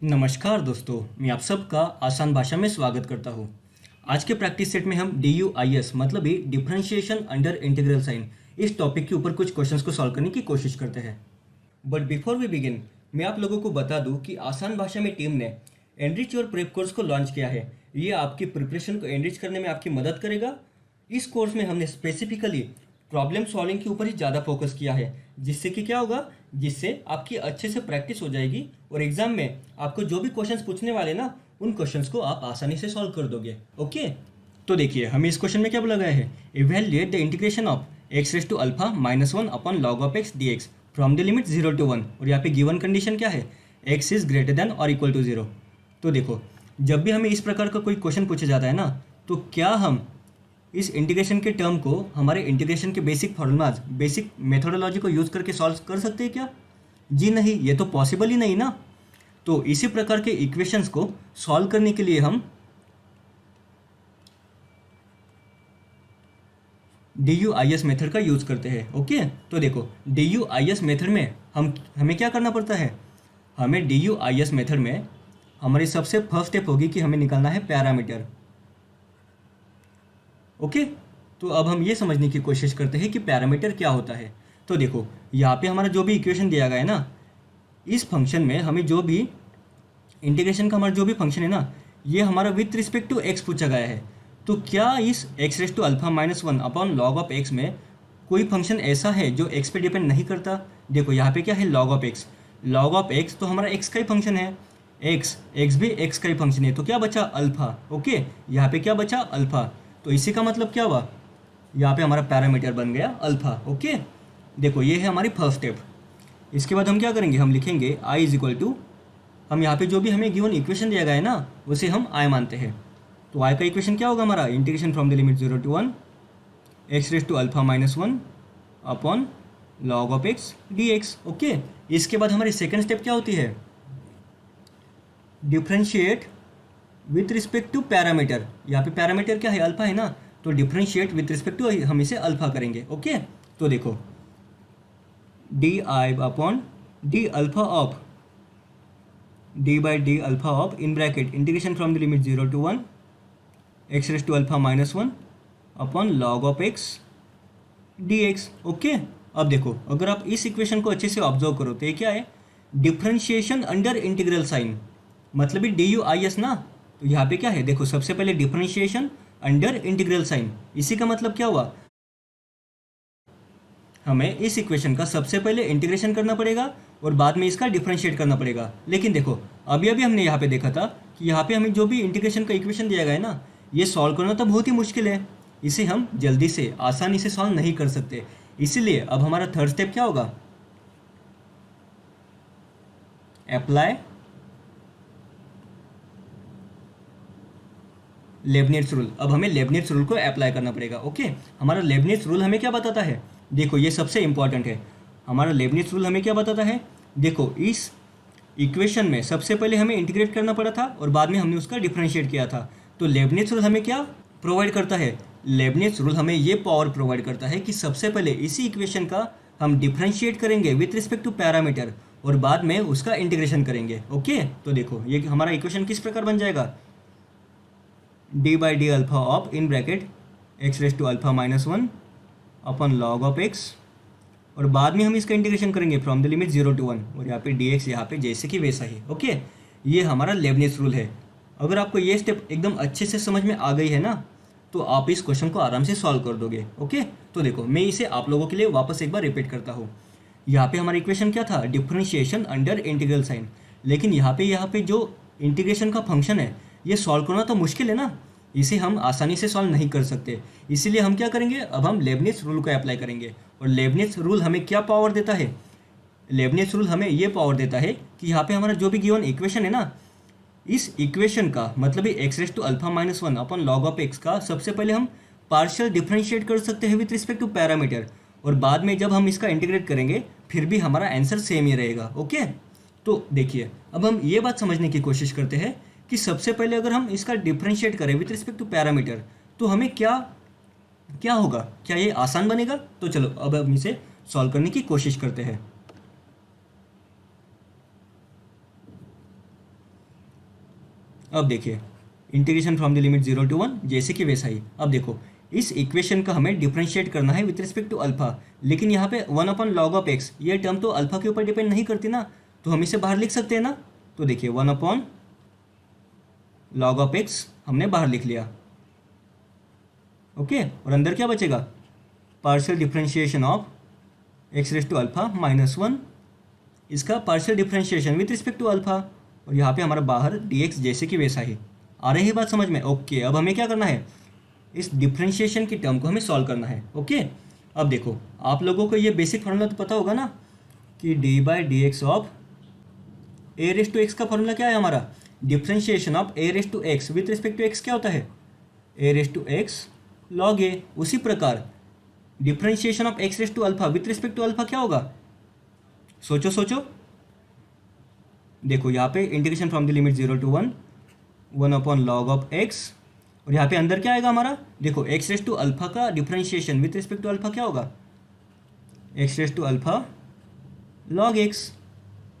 नमस्कार दोस्तों, मैं आप सबका आसान भाषा में स्वागत करता हूँ। आज के प्रैक्टिस सेट में हम DUIS मतलब ही डिफरेंशिएशन अंडर इंटीग्रल साइन इस टॉपिक के ऊपर कुछ क्वेश्चंस को सॉल्व करने की कोशिश करते हैं। बट बिफोर वी बिगिन, मैं आप लोगों को बता दूं कि आसान भाषा में टीम ने एनरिच और प्रेप कोर्स को लॉन्च किया है। ये आपकी प्रिपरेशन को एनरिच करने में आपकी मदद करेगा। इस कोर्स में हमने स्पेसिफिकली प्रॉब्लम सॉल्विंग के ऊपर ही ज़्यादा फोकस किया है, जिससे कि क्या होगा, जिससे आपकी अच्छे से प्रैक्टिस हो जाएगी और एग्जाम में आपको जो भी क्वेश्चंस पूछने वाले ना, उन क्वेश्चंस को आप आसानी से सॉल्व कर दोगे। ओके, तो देखिए हमें इस क्वेश्चन में क्या बोला गया है, evaluate the integration of x raise to alpha minus one upon log of x d x from the limit 0 to 1। और यहाँ पे गिवन कंडीशन क्या है, एक्स इज ग्रेटर देन और इक्वल टू 0। तो देखो, जब भी हमें इस प्रकार का कोई क्वेश्चन पूछा जाता है ना, तो क्या हम इस इंटीग्रेशन के टर्म को हमारे इंटीग्रेशन के बेसिक फॉर्मूलाज, बेसिक मेथोडोलॉजी को यूज़ करके सॉल्व कर सकते हैं क्या? जी नहीं, ये तो पॉसिबल ही नहीं ना। तो इसी प्रकार के इक्वेशंस को सॉल्व करने के लिए हम DUIS मेथड का यूज़ करते हैं। ओके, तो देखो DUIS मेथड में हमें क्या करना पड़ता है, हमें DUIS मेथड में हमारी सबसे फर्स्ट स्टेप होगी कि हमें निकालना है पैरामीटर। ओके, तो अब हम ये समझने की कोशिश करते हैं कि पैरामीटर क्या होता है। तो देखो, यहाँ पे हमारा जो भी इक्वेशन दिया गया है ना, इस फंक्शन में हमें जो भी इंटीग्रेशन का हमारा जो भी फंक्शन है ना, ये हमारा विथ रिस्पेक्ट टू एक्स पूछा गया है। तो क्या इस x raise to alpha minus one upon log of x में कोई फंक्शन ऐसा है जो एक्स पे डिपेंड नहीं करता? देखो यहाँ पे क्या है, log of x. Log of x तो हमारा एक्स का ही फंक्शन है, एक्स भी एक्स का ही फंक्शन है। तो क्या बचा, अल्फा। ओके, यहाँ पे क्या बचा, अल्फा। तो इसी का मतलब क्या हुआ, यहाँ पे हमारा पैरामीटर बन गया अल्फा। ओके, देखो ये है हमारी फर्स्ट स्टेप। इसके बाद हम क्या करेंगे, हम लिखेंगे आई इज इक्वल टू, हम यहाँ पे जो भी हमें गिवन इक्वेशन दिया गया है ना, उसे हम आई मानते हैं। तो आई का इक्वेशन क्या होगा हमारा, integration from the limit 0 to 1 x raise to alpha minus one upon log of x d x. Okay, इसके बाद हमारी सेकेंड स्टेप क्या होती है, differentiate with respect to parameter. यहाँ पे पैरामीटर क्या है, अल्फा है ना, तो डिफ्रेंशिएट विथ रिस्पेक्ट टू हम इसे अल्फा करेंगे। ओके, तो देखो d I upon d alpha of d by d alpha of in bracket integration from the limit 0 to 1 x raise to alpha minus one upon log of x d x. Okay, अब देखो, अगर आप इस equation को अच्छे से observe करो तो ये क्या है, डिफ्रेंशिएशन अंडर इंटीग्रल साइन, मतलब ही DUIS ना। तो यहाँ पे क्या है, देखो सबसे पहले डिफरेंशिएशन अंडर इंटीग्रल साइन, इसी का मतलब क्या हुआ, हमें इस इक्वेशन का सबसे पहले इंटीग्रेशन करना पड़ेगा और बाद में इसका डिफरेंशिएट करना पड़ेगा। लेकिन देखो, अभी अभी हमने यहाँ पे देखा था कि यहाँ पे हमें जो भी इंटीग्रेशन का इक्वेशन दिया गया है ना, ये सॉल्व करना तो बहुत ही मुश्किल है, इसे हम जल्दी से आसानी से सॉल्व नहीं कर सकते। इसीलिए अब हमारा थर्ड स्टेप क्या होगा, अप्लाई लेबनिट्ज रूल। अब हमें लेबनिट्ज रूल को अप्लाई करना पड़ेगा। ओके, हमारा लेबनिट्ज रूल हमें क्या बताता है, देखो ये सबसे इंपॉर्टेंट है। हमारा लेबनिट्ज रूल हमें क्या बताता है, देखो इस इक्वेशन में सबसे पहले हमें इंटीग्रेट करना पड़ा था और बाद में हमने उसका डिफरेंशिएट किया था। तो लेबनिट्ज रूल हमें क्या प्रोवाइड करता है, लेबनिट्ज रूल हमें ये पावर प्रोवाइड करता है कि सबसे पहले इसी इक्वेशन का हम डिफरेंशिएट करेंगे विथ रिस्पेक्ट टू पैरामीटर और बाद में उसका इंटीग्रेशन करेंगे। ओके, तो देखो ये हमारा इक्वेशन किस प्रकार बन जाएगा, d by d alpha of in bracket x raise to alpha minus one upon log of x और बाद में हम इसका इंटीग्रेशन करेंगे फ्रॉम द लिमिट 0 to 1 और यहाँ पे डी एक्स यहाँ पे जैसे कि वैसा ही। ओके, ये हमारा लेबनिट्ज रूल है। अगर आपको ये स्टेप एकदम अच्छे से समझ में आ गई है ना, तो आप इस क्वेश्चन को आराम से सॉल्व कर दोगे। ओके, तो देखो मैं इसे आप लोगों के लिए वापस एक बार रिपीट करता हूँ। यहाँ पे हमारा इक्वेशन क्या था, डिफरेंशिएशन अंडर इंटीग्रल साइन। लेकिन यहाँ पे जो इंटीग्रेशन का फंक्शन है, ये सॉल्व करना तो मुश्किल है ना, इसे हम आसानी से सॉल्व नहीं कर सकते। इसीलिए हम क्या करेंगे, अब हम लेबनिट्ज रूल को अप्लाई करेंगे। और लेबनिट्ज रूल हमें क्या पावर देता है, लेबनिट्ज रूल हमें ये पावर देता है कि यहाँ पे हमारा जो भी गिवन इक्वेशन है ना, इस इक्वेशन का मतलब ही x raise to alpha minus one upon log of x का सबसे पहले हम पार्शियल डिफरेंशिएट कर सकते हैं विथ रिस्पेक्ट टू पैरामीटर और बाद में जब हम इसका इंटीग्रेट करेंगे फिर भी हमारा आंसर सेम ही रहेगा। ओके, तो देखिए अब हम ये बात समझने की कोशिश करते हैं कि सबसे पहले अगर हम इसका डिफरेंशिएट करें विथ रिस्पेक्ट टू पैरामीटर तो हमें क्या क्या होगा, क्या ये आसान बनेगा? तो चलो अब हम इसे सॉल्व करने की कोशिश करते हैं। अब देखिए integration from the limit 0 to 1 जैसे कि वैसा ही। अब देखो इस इक्वेशन का हमें डिफरेंशिएट करना है विथ रिस्पेक्ट टू अल्फा, लेकिन यहाँ पे 1/log(x) ये टर्म तो अल्फा के ऊपर डिपेंड नहीं करती ना, तो हम इसे बाहर लिख सकते हैं ना। तो देखिए 1/log(x) हमने बाहर लिख लिया, ओके। और अंदर क्या बचेगा, पार्शियल डिफरेंशिएशन ऑफ x⁻⁴ इसका partial differentiation with respect to alpha, और यहाँ पे हमारा बाहर dx जैसे कि वैसा ही। आ रही है बात समझ में? ओके। अब हमें क्या करना है, इस डिफरेंशिएशन की टर्म को हमें सॉल्व करना है, ओके। अब देखो आप लोगों को ये बेसिक फार्मूला तो पता होगा ना कि d/dx ऑफ a⁻x का फार्मूला क्या है हमारा, differentiation of a⁻x with respect to x क्या होता है, a⁻x log a। उसी प्रकार differentiation of x⁻α with respect to alpha क्या होगा, सोचो सोचो। देखो यहाँ पे integration from the limit 0 to 1 1/log(x), और यहाँ पे अंदर क्या आएगा हमारा, देखो x⁻α का differentiation with respect to alpha क्या होगा, x⁻α log x,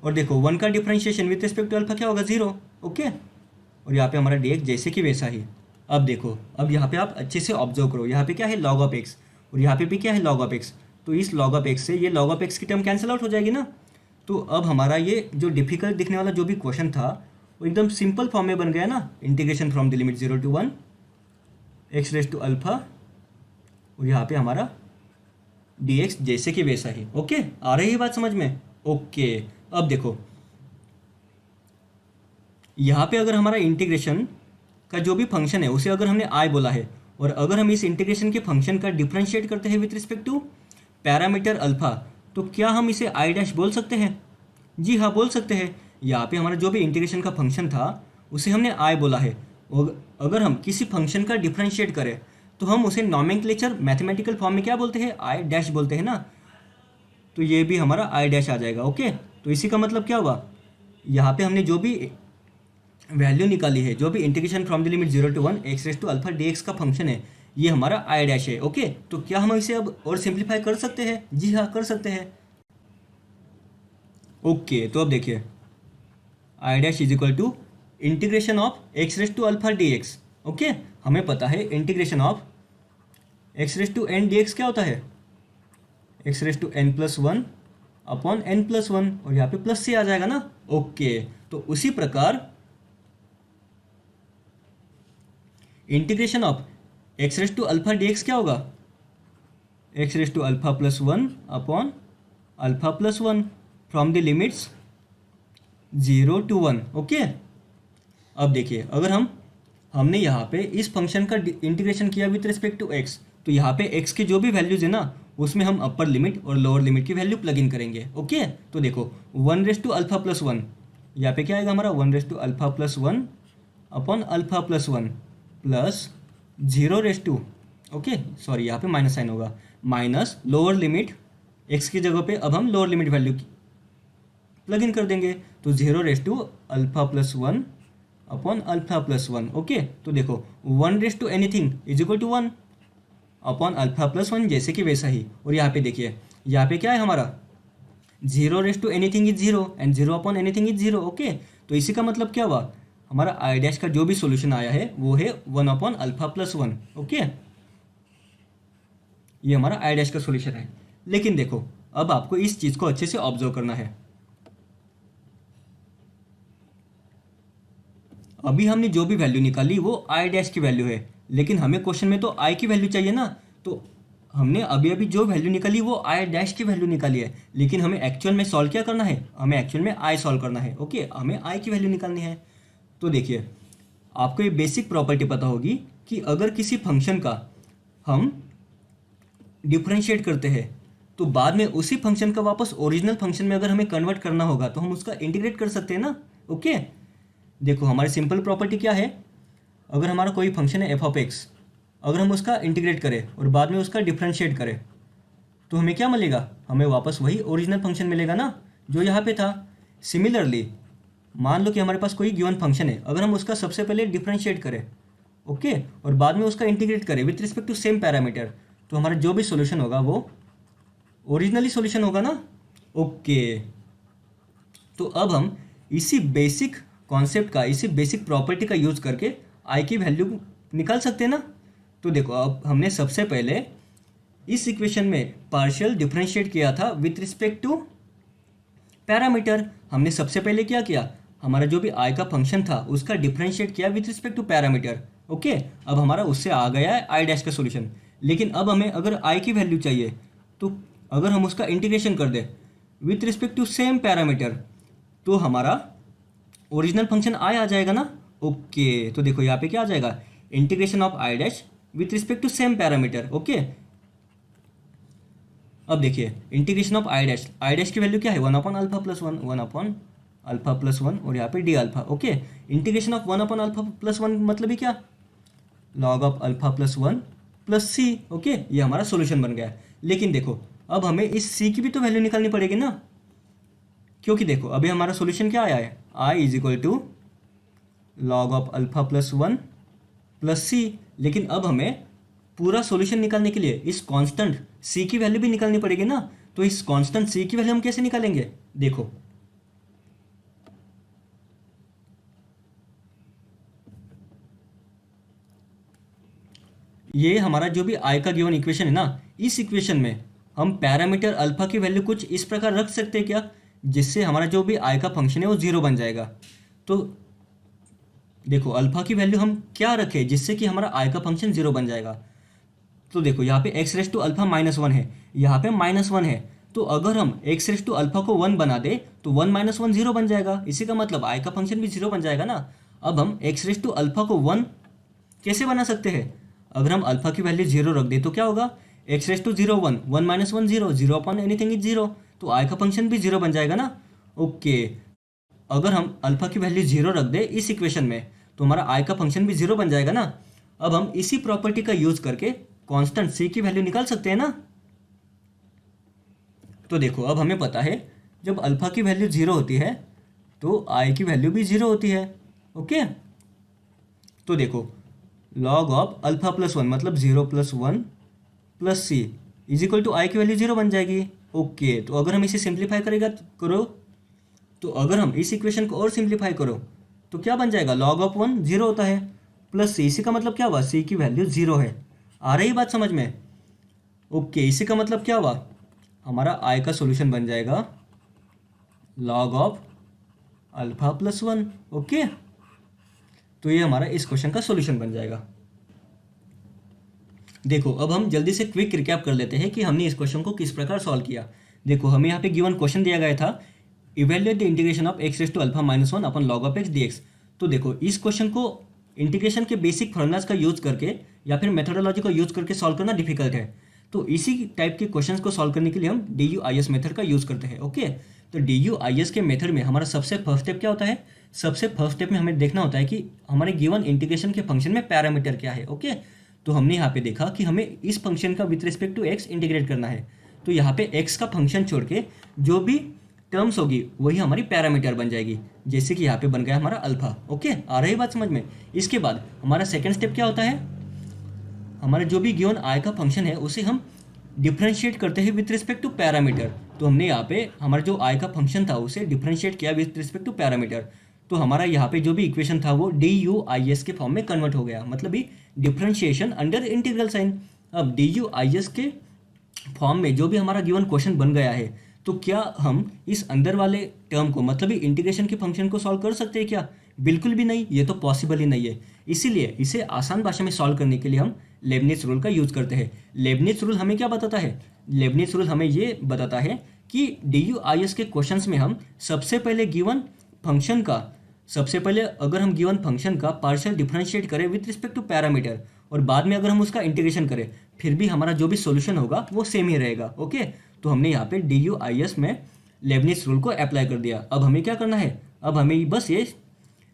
और देखो 1 का differentiation with respect to alpha क्या होगा, 0, ओके। और यहाँ पे हमारा dx जैसे कि वैसा ही। अब देखो अब यहाँ पे आप अच्छे से ऑब्जर्व करो, यहाँ पे क्या है log(x) और यहाँ पे भी क्या है log(x), तो इस log(x) से ये log(x) की टर्म कैंसिल आउट हो जाएगी ना। तो अब हमारा ये जो डिफिकल्ट दिखने वाला जो भी क्वेश्चन था वो एकदम सिंपल फॉर्म में बन गया ना, integration from the limit 0 to 1 x⁻α, और यहाँ पे हमारा dx जैसे कि वैसा ही, ओके। आ रही है बात समझ में? ओके। अब देखो यहाँ पे अगर हमारा इंटीग्रेशन का जो भी फंक्शन है उसे अगर हमने आई बोला है, और अगर हम इस इंटीग्रेशन के फंक्शन का डिफरेंशिएट करते हैं with respect to parameter alpha, तो क्या हम इसे i' बोल सकते हैं? जी हाँ, बोल सकते हैं। यहाँ पे हमारा जो भी इंटीग्रेशन का फंक्शन था उसे हमने आई बोला है, और अगर हम किसी फंक्शन का डिफरेंशिएट करें तो हम उसे नॉमेनक्लेचर मैथमेटिकल फॉर्म में क्या बोलते हैं, i' बोलते हैं ना। तो ये भी हमारा i' आ जाएगा, ओके। तो इसी का मतलब क्या हुआ, यहाँ पे हमने जो भी वैल्यू निकाली है, जो भी integration from the limit 0 to 1 x⁻α dx का फंक्शन है, ये हमारा i' है, ओके। तो क्या हम इसे अब और सिंप्लीफाई कर सकते हैं? जी हाँ, कर सकते हैं, ओके। तो अब देखिए i' is equal to integration of x⁻α dx, okay. हमें पता है इंटीग्रेशन ऑफ x⁻n dx क्या होता है, x⁻n+1 अपॉन n+1, और यहाँ पे प्लस से आ जाएगा ना, ओके। तो उसी प्रकार इंटीग्रेशन ऑफ x⁻α dx क्या होगा, x⁻α+1 upon α+1 from the limits 0 to 1, okay. अब देखिए अगर हमने यहाँ पे इस फंक्शन का इंटीग्रेशन किया विथ रिस्पेक्ट टू x, तो यहाँ पे x की जो भी वैल्यूज है ना उसमें हम अपर लिमिट और लोअर लिमिट की वैल्यू प्लग इन करेंगे, ओके। तो देखो 1⁻α+1, यहाँ पे क्या आएगा हमारा 1⁻α+1 अपॉन α+1 प्लस 0, ओके सॉरी यहाँ पे माइनस साइन होगा, माइनस लोअर लिमिट x की जगह पे अब हम lower limit value plug in कर देंगे, तो 0⁻α+1 अपॉन α+1, ओके। तो देखो 1⁻anything is equal to 1 upon α+1 जैसे कि वैसा ही। और यहाँ पे देखिए यहाँ पे क्या है हमारा 0⁻anything is 0 and 0/anything is 0, okay. तो इसी का मतलब क्या हुआ, हमारा i' का जो भी सॉल्यूशन आया है वो है 1/α+1, ओके। ये हमारा i' का सॉल्यूशन है। लेकिन देखो अब आपको इस चीज़ को अच्छे से ऑब्जर्व करना है। अभी हमने जो भी वैल्यू निकाली वो i' की वैल्यू है, लेकिन हमें क्वेश्चन में तो i की वैल्यू चाहिए ना। तो हमने अभी अभी जो वैल्यू निकाली वो i' की वैल्यू निकाली है, लेकिन हमें एक्चुअल में सॉल्व क्या करना है, हमें एक्चुअल में i सॉल्व करना है, ओके। हमें i की वैल्यू निकालनी है। तो देखिए आपको ये बेसिक प्रॉपर्टी पता होगी कि अगर किसी फंक्शन का हम डिफरेंशिएट करते हैं तो बाद में उसी फंक्शन का वापस ओरिजिनल फंक्शन में अगर हमें कन्वर्ट करना होगा तो हम उसका इंटीग्रेट कर सकते हैं ना, ओके। देखो हमारी सिंपल प्रॉपर्टी क्या है, अगर हमारा कोई फंक्शन है f(x), अगर हम उसका इंटीग्रेट करें और बाद में उसका डिफरेंशिएट करें तो हमें क्या मिलेगा, हमें वापस वही ओरिजिनल फंक्शन मिलेगा ना जो यहाँ पे था। सिमिलरली मान लो कि हमारे पास कोई गिवन फंक्शन है, अगर हम उसका सबसे पहले डिफरेंशिएट करें, ओके, और बाद में उसका इंटीग्रेट करें with respect to same parameter, तो हमारा जो भी सॉल्यूशन होगा वो ओरिजिनली सॉल्यूशन होगा ना, ओके। तो अब हम इसी बेसिक कॉन्सेप्ट का, इसी बेसिक प्रॉपर्टी का यूज़ करके आई की वैल्यू निकाल सकते हैं ना। तो देखो अब हमने सबसे पहले इस इक्वेशन में पार्शियल डिफरेंशिएट किया था विथ रिस्पेक्ट टू पैरामीटर। हमने सबसे पहले क्या किया, हमारा जो भी आई का फंक्शन था उसका डिफरेंशिएट किया with respect to parameter. Okay, अब हमारा उससे आ गया है आई डैश का सोल्यूशन। लेकिन अब हमें अगर आई की वैल्यू चाहिए तो अगर हम उसका इंटीग्रेशन कर दें with respect to same parameter तो हमारा ओरिजिनल फंक्शन आई आ जाएगा ना। ओके, तो देखो यहाँ पे क्या आ जाएगा, integration of I dash with respect to same parameter. Okay, अब देखिए इंटीग्रेशन ऑफ आई डैश की वैल्यू क्या है, 1/α+1, 1/α+1 और यहाँ पे D alpha. Okay, integration of 1/α+1 मतलब ही क्या, log of α+1 plus C. Okay, ये हमारा सोल्यूशन बन गया है। लेकिन देखो अब हमें इस सी की भी तो वैल्यू निकालनी पड़ेगी ना, क्योंकि देखो अभी हमारा सोल्यूशन क्या आया है, I is equal to log of α+1 plus C. लेकिन अब हमें पूरा सॉल्यूशन निकालने के लिए इस कांस्टेंट सी की वैल्यू भी निकालनी पड़ेगी ना। तो इस कांस्टेंट सी की वैल्यू हम कैसे निकालेंगे, देखो ये हमारा जो भी आई का गिवन इक्वेशन है ना, इस इक्वेशन में हम पैरामीटर अल्फा की वैल्यू कुछ इस प्रकार रख सकते हैं क्या, जिससे हमारा जो भी आई का फंक्शन है वो जीरो बन जाएगा। तो देखो अल्फा की वैल्यू हम क्या रखें जिससे कि हमारा आई का फंक्शन जीरो बन जाएगा। तो देखो यहाँ पे x⁻α-1 है, यहाँ पे -1 है। तो अगर हम x⁻α को 1 बना दे तो 1 - 1 0 बन जाएगा। इसी का मतलब आई का फंक्शन भी 0 बन जाएगा ना। अब हम x⁻α को 1 कैसे बना सकते हैं, अगर हम अल्फा की वैल्यू 0 रख दे तो क्या होगा, x⁻0 1, 1 - 1 0, 0 अपॉन एनीथिंग इज 0, तो आई का फंक्शन भी 0 बन जाएगा ना। ओके, अगर हम अल्फा की वैल्यू 0 रख दे इस इक्वेशन में तो हमारा आई का फंक्शन भी 0 बन जाएगा ना। अब हम इसी प्रॉपर्टी का यूज करके कांस्टेंट सी की वैल्यू निकाल सकते हैं ना। तो देखो अब हमें पता है जब अल्फा की वैल्यू 0 होती है तो आई की वैल्यू भी 0 होती है। ओके, तो देखो log ऑफ α+1 मतलब 0 + 1 plus C is equal to I की वैल्यू 0 बन जाएगी। ओके, तो अगर हम इसे सिंप्लीफाई करो तो अगर हम इस इक्वेशन को और सिंप्लीफाई करो तो क्या बन जाएगा, log ऑफ 1 0 होता है प्लस सी, इसी का मतलब क्या हुआ, सी की वैल्यू 0 है। आ रही बात समझ में। ओके, इसी का मतलब क्या हुआ, हमारा आई का सॉल्यूशन बन जाएगा log ऑफ α+1। ओके, तो ये हमारा इस क्वेश्चन का सॉल्यूशन बन जाएगा। देखो अब हम जल्दी से क्विक रिकैप कर लेते हैं कि हमने इस क्वेश्चन को किस प्रकार सॉल्व किया। देखो हमें यहाँ पे गिवन क्वेश्चन दिया गया था, evaluate the integration of x⁻α-1 upon log of x dx। तो देखो इस क्वेश्चन को इंटीग्रेशन के बेसिक फॉर्मूलाज का यूज करके या फिर मेथोडोलॉजी का यूज करके सॉल्व करना डिफिकल्ट है। तो इसी टाइप के क्वेश्चंस को सॉल्व करने के लिए हम DUIS मेथड का यूज करते हैं। ओके, तो DUIS के मेथड में हमारा सबसे फर्स्ट स्टेप क्या होता है, सबसे फर्स्ट स्टेप में हमें देखना होता है कि हमारे गिवन इंटीग्रेशन के फंक्शन में पैरामीटर क्या है। ओके, तो हमने यहाँ पे देखा कि हमें इस फंक्शन का with respect to x integrate करना है। तो यहाँ पे x का फंक्शन छोड़ के जो भी टर्म्स होगी वही हमारी पैरामीटर बन जाएगी, जैसे कि यहाँ पे बन गया हमारा अल्फा। ओके, आ रही बात समझ में। इसके बाद हमारा सेकेंड स्टेप क्या होता है, हमारा जो भी गिवन आई का फंक्शन है उसे हम डिफ्रेंशिएट करते हैं विथ रिस्पेक्ट टू पैरामीटर। तो हमने यहाँ पे हमारा जो आई का फंक्शन था उसे डिफ्रेंशिएट किया विथ रिस्पेक्ट टू पैरामीटर। तो हमारा यहाँ पे जो भी इक्वेशन था वो DUIS के फॉर्म में कन्वर्ट हो गया, मतलब ही डिफ्रेंशिएशन अंडर इंटीग्रल साइन। अब DUIS के फॉर्म में जो भी हमारा गिवन क्वेश्चन बन गया है तो क्या हम इस अंदर वाले टर्म को मतलब ही इंटीग्रेशन के फंक्शन को सॉल्व कर सकते हैं क्या, बिल्कुल भी नहीं, ये तो पॉसिबल ही नहीं है। इसीलिए इसे आसान भाषा में सॉल्व करने के लिए हम लेबनिज रूल का यूज करते हैं। लेबनिज रूल हमें क्या बताता है, लेबनिज रूल हमें ये बताता है कि DUIS के क्वेश्चंस में हम सबसे पहले गिवन फंक्शन का अगर हम गिवन फंक्शन का पार्शियल डिफरेंशिएट करें विथ रिस्पेक्ट टू पैरामीटर और बाद में अगर हम उसका इंटीग्रेशन करें फिर भी हमारा जो भी सॉल्यूशन होगा वो सेम ही रहेगा। ओके, तो हमने यहाँ पे DUIS में लेबनिज रूल को अप्लाई कर दिया। अब हमें क्या करना है, अब हमें बस ये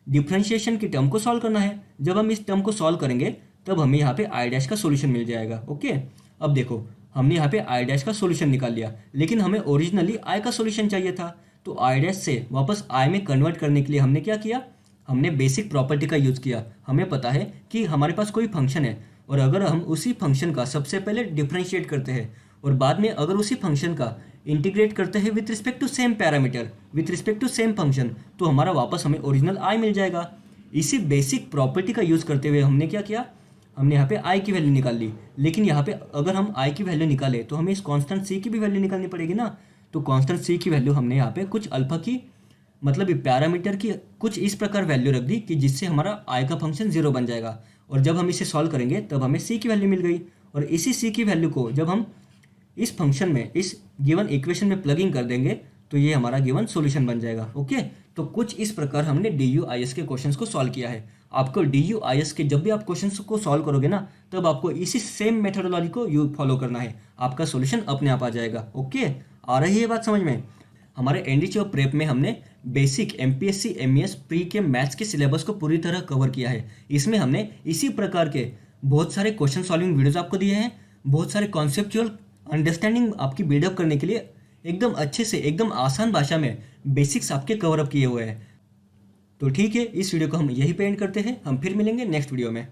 डिफरेंशिएशन की टर्म को सॉल्व करना है। जब हम इस टर्म को सॉल्व करेंगे तब हमें यहाँ पे आई डैश का सॉल्यूशन मिल जाएगा। ओके, अब देखो हमने यहाँ पे आई डैश का सॉल्यूशन निकाल लिया, लेकिन हमें ओरिजिनली आई का सॉल्यूशन चाहिए था। तो आई डैश से वापस आई में कन्वर्ट करने के लिए हमने क्या किया, हमने बेसिक प्रॉपर्टी का यूज़ किया। हमें पता है कि हमारे पास कोई फंक्शन है और अगर हम उसी फंक्शन का सबसे पहले डिफरेंशिएट करते हैं और बाद में अगर उसी फंक्शन का इंटीग्रेट करते हैं with respect to same parameter, with respect to same function, तो हमारा वापस हमें ओरिजिनल आई मिल जाएगा। इसी बेसिक प्रॉपर्टी का यूज़ करते हुए हमने क्या किया, हमने यहाँ पे आई की वैल्यू निकाल ली। लेकिन यहाँ पे अगर हम आई की वैल्यू निकाले तो हमें इस कांस्टेंट सी की भी वैल्यू निकालनी पड़ेगी ना। तो कांस्टेंट सी की वैल्यू हमने यहाँ पे कुछ अल्फा की, मतलब ये पैरामीटर की कुछ इस प्रकार वैल्यू रख दी कि जिससे हमारा आई का फंक्शन 0 बन जाएगा। और जब हम इसे सॉल्व करेंगे तब हमें सी की वैल्यू मिल गई। और इसी सी की वैल्यू को जब हम इस फंक्शन में, इस गिवन इक्वेशन में प्लग इन कर देंगे तो ये हमारा गिवन सॉल्यूशन बन जाएगा। ओके, तो कुछ इस प्रकार हमने DUIS के क्वेश्चंस को सॉल्व किया है। आपको DUIS के जब भी आप क्वेश्चंस को सॉल्व करोगे ना, तब आपको इसी सेम मेथोडोलॉजी को फॉलो करना है, आपका सॉल्यूशन अपने आप आ जाएगा। ओके, आ रही है बात समझ में? हमारे एनडीटी और प्रेप में हमने बेसिक MPSC MES प्री के मैथ्स के सिलेबस को पूरी तरह कवर किया है। इसमें हमने इसी प्रकार के बहुत सारे क्वेश्चन सॉल्विंग वीडियोस आपको दिए हैं, बहुत सारे कॉन्सेप्चुअल अंडरस्टैंडिंग आपकी बिल्डअप करने के लिए एकदम अच्छे से, एकदम आसान भाषा में बेसिक्स आपके कवर अप किए हुए हैं। तो ठीक है, इस वीडियो को हम यहीं पे एंड करते हैं। हम फिर मिलेंगे नेक्स्ट वीडियो में।